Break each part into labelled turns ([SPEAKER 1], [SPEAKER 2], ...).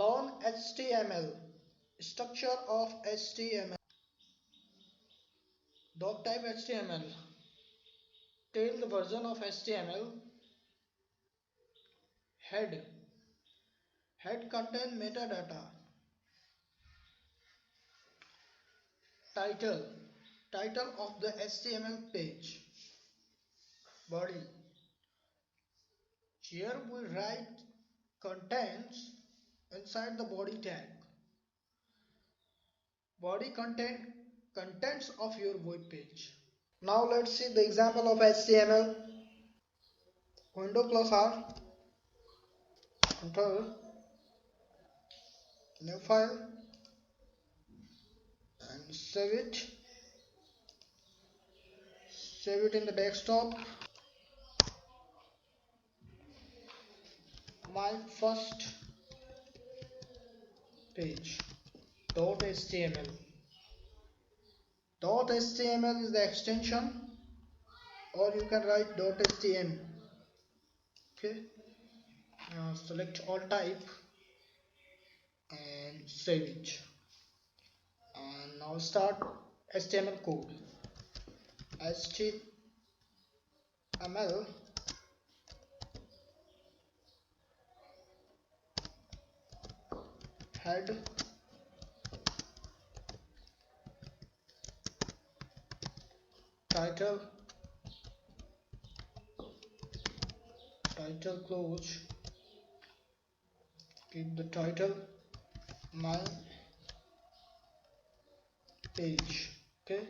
[SPEAKER 1] Learn HTML. Structure of HTML. Doctype HTML. Tell the version of HTML. Head. Head contain metadata. Title. Title of the HTML page. Body. Here we write contents inside the body tag. Body content contents of your web page. Now let's see the example of HTML. Window plus R. Enter. New file and save it. Save it in the desktop. My first page .html. .html is the extension, or you can write .htm. Okay. Select all type and save it. And now start HTML code. HTML head title close, keep the title my page. Okay,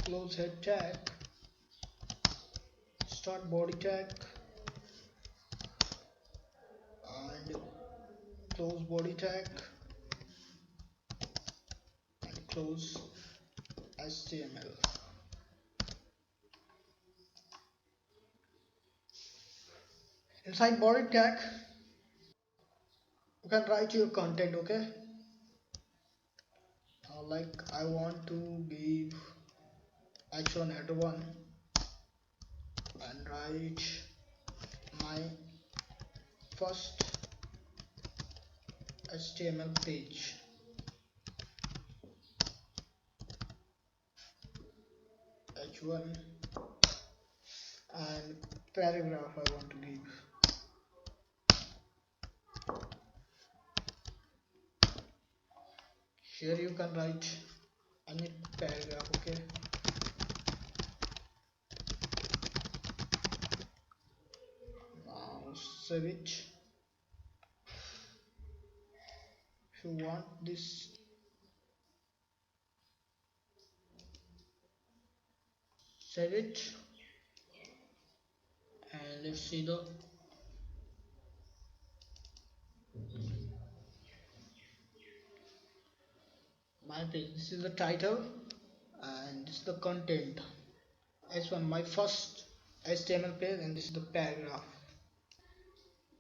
[SPEAKER 1] close head tag, start body tag and close body tag and close HTML. Inside body tag you can write your content. Okay, like I want to give h1 header 1 and write my first HTML page. H1 and paragraph I want to give. Here you can write any paragraph. Okay, now save it. If you want this, save it and let's see the my page. This is the title and this is the content. H1 my first HTML page and this is the paragraph.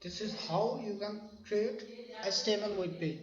[SPEAKER 1] This is how you can create HTML web page.